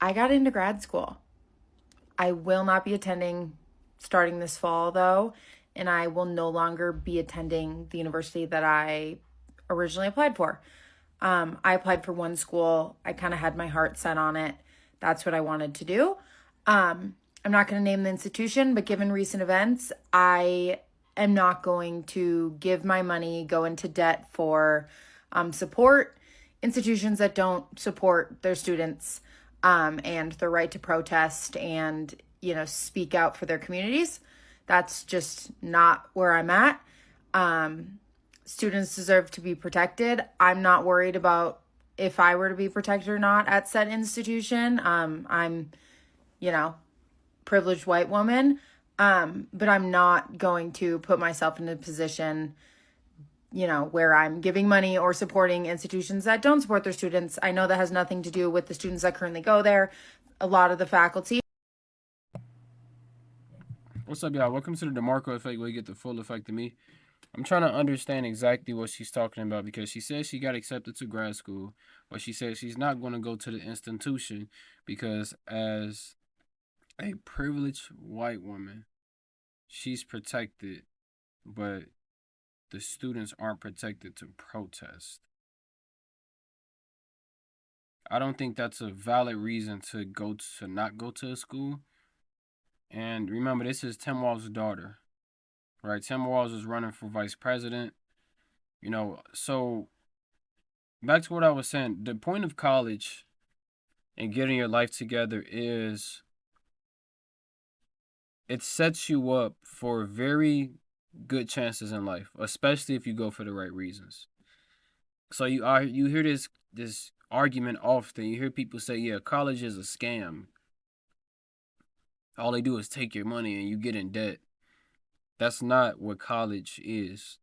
I got into grad school. I will not be attending starting this fall, though, and I will no longer be attending the university that I originally applied for. I applied for one school. I kind of had my heart set on it. That's what I wanted to do. I'm not going to name the institution, but given recent events, I am not going to give my money, go into debt for support institutions that don't support their students and their right to protest and, speak out for their communities. That's just not where I'm at. Students deserve to be protected. I'm not worried about if I were to be protected or not at said institution. I'm, you know, privileged white woman. But I'm not going to put myself in a position, where I'm giving money or supporting institutions that don't support their students. I know that has nothing to do with the students that currently go there. A lot of the faculty. What's up, y'all? Welcome to the DeMarkco effect, where you get the full effect of me. I'm trying to understand exactly what she's talking about because she says she got accepted to grad school, but she says she's not going to go to the institution because, as a privileged white woman, she's protected, but the students aren't protected to protest. I don't think that's a valid reason to not go to a school. And remember, this is Tim Walz's daughter, right? Tim Walz is running for vice president. So back to what I was saying, the point of college and getting your life together is it sets you up for very good chances in life, especially if you go for the right reasons. So you hear this argument often. You hear people say, "Yeah, college is a scam. All they do is take your money and you get in debt." That's not what college is.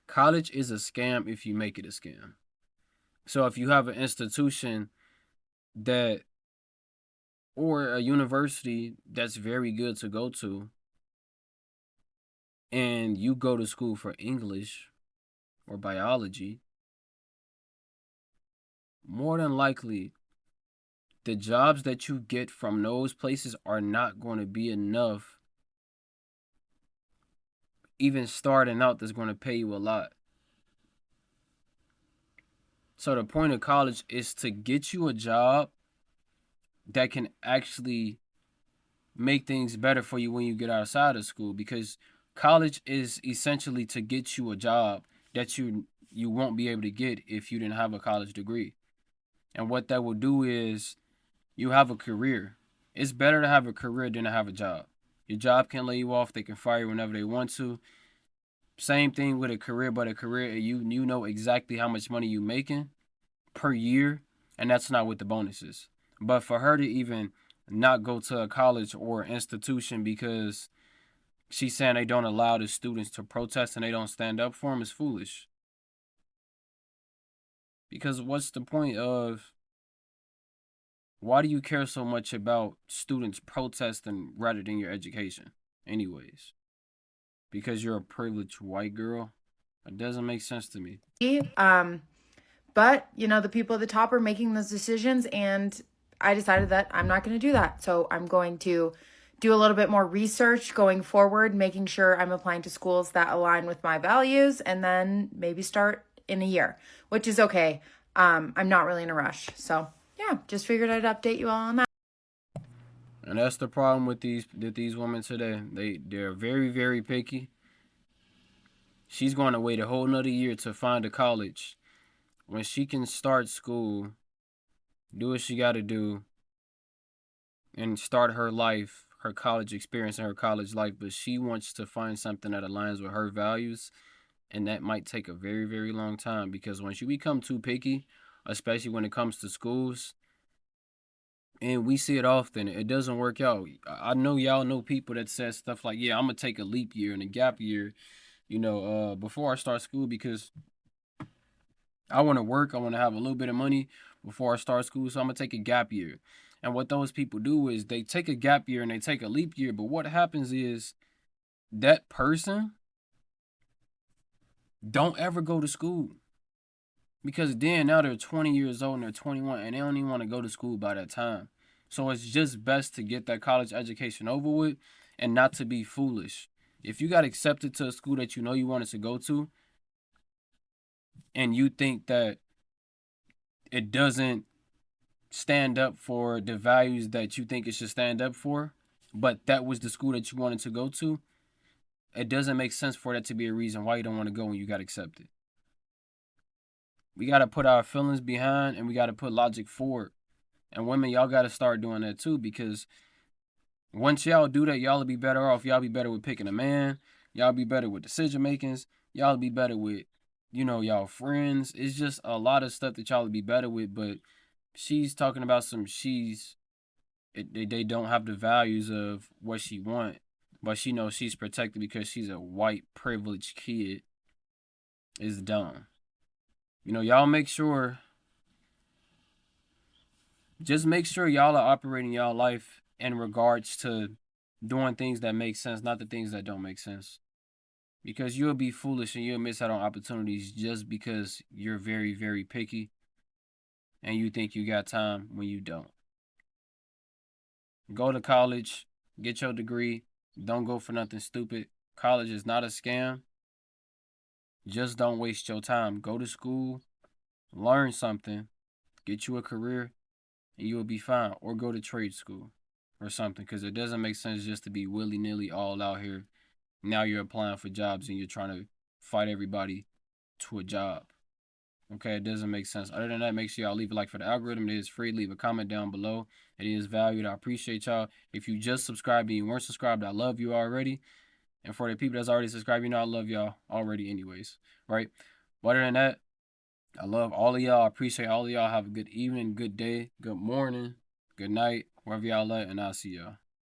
College is a scam if you make it a scam. So if you have an institution that or a university that's very good to go to and you go to school for English or biology, more than likely the jobs that you get from those places are not going to be enough even starting out that's going to pay you a lot. So the point of college is to get you a job that can actually make things better for you when you get outside of school, because college is essentially to get you a job that you won't be able to get if you didn't have a college degree. And what that will do is you have a career. It's better to have a career than to have a job. Your job can lay you off, they can fire you whenever they want to. Same thing with a career, but a career you know exactly how much money you making per year, and that's not with the bonuses. But for her to even not go to a college or institution because she's saying they don't allow the students to protest and they don't stand up for them is foolish. Because what's the point of why do you care so much about students protesting rather than your education, anyways? Because you're a privileged white girl? It doesn't make sense to me. Um, but, the people at the top are making those decisions, and I decided that I'm not going to do that. So I'm going to do a little bit more research going forward, making sure I'm applying to schools that align with my values, and then maybe start in a year, which is okay. I'm not really in a rush. So yeah, just figured I'd update you all on that. And that's the problem with these women today. They're very, very picky. She's going to wait a whole nother year to find a college when she can start school, do what she got to do, and start her life, her college experience, and her college life. But she wants to find something that aligns with her values, and that might take a very, very long time because once you become too picky, especially when it comes to schools, and we see it often, it doesn't work out. I know y'all know people that says stuff like, "Yeah, I'm gonna take a leap year and a gap year, before I start school because I want to work. I want to have a little bit of money before I start school, so I'm gonna take a gap year." And what those people do is they take a gap year and they take a leap year. But what happens is that person don't ever go to school because then now they're 20 years old and they're 21 and they don't even want to go to school by that time. So it's just best to get that college education over with and not to be foolish. If you got accepted to a school that you know you wanted to go to and you think that it doesn't stand up for the values that you think it should stand up for, but that was the school that you wanted to go to, it doesn't make sense for that to be a reason why you don't want to go when you got accepted. We got to put our feelings behind and we got to put logic forward. And women, y'all got to start doing that too, because once y'all do that, y'all will be better off. Y'all be better with picking a man. Y'all be better with decision makings. Y'all be better with, y'all friends. It's just a lot of stuff that y'all will be better with. But she's talking about they don't have the values of what she want, but she knows she's protected because she's a white privileged kid. Is dumb. Y'all just make sure y'all are operating y'all life in regards to doing things that make sense, not the things that don't make sense. Because you'll be foolish and you'll miss out on opportunities just because you're very, very picky and you think you got time when you don't. Go to college, get your degree. Don't go for nothing stupid. College is not a scam. Just don't waste your time. Go to school, learn something, get you a career, and you will be fine. Or go to trade school or something, because it doesn't make sense just to be willy nilly all out here. Now you're applying for jobs and you're trying to fight everybody to a job. Okay, it doesn't make sense. Other than that, make sure y'all leave a like for the algorithm. It is free. Leave a comment down below. It is valued. I appreciate y'all. If you just subscribed and you weren't subscribed, I love you already. And for the people that's already subscribed, I love y'all already anyways, right? But other than that, I love all of y'all. I appreciate all of y'all. Have a good evening, good day, good morning, good night, wherever y'all at, and I'll see y'all.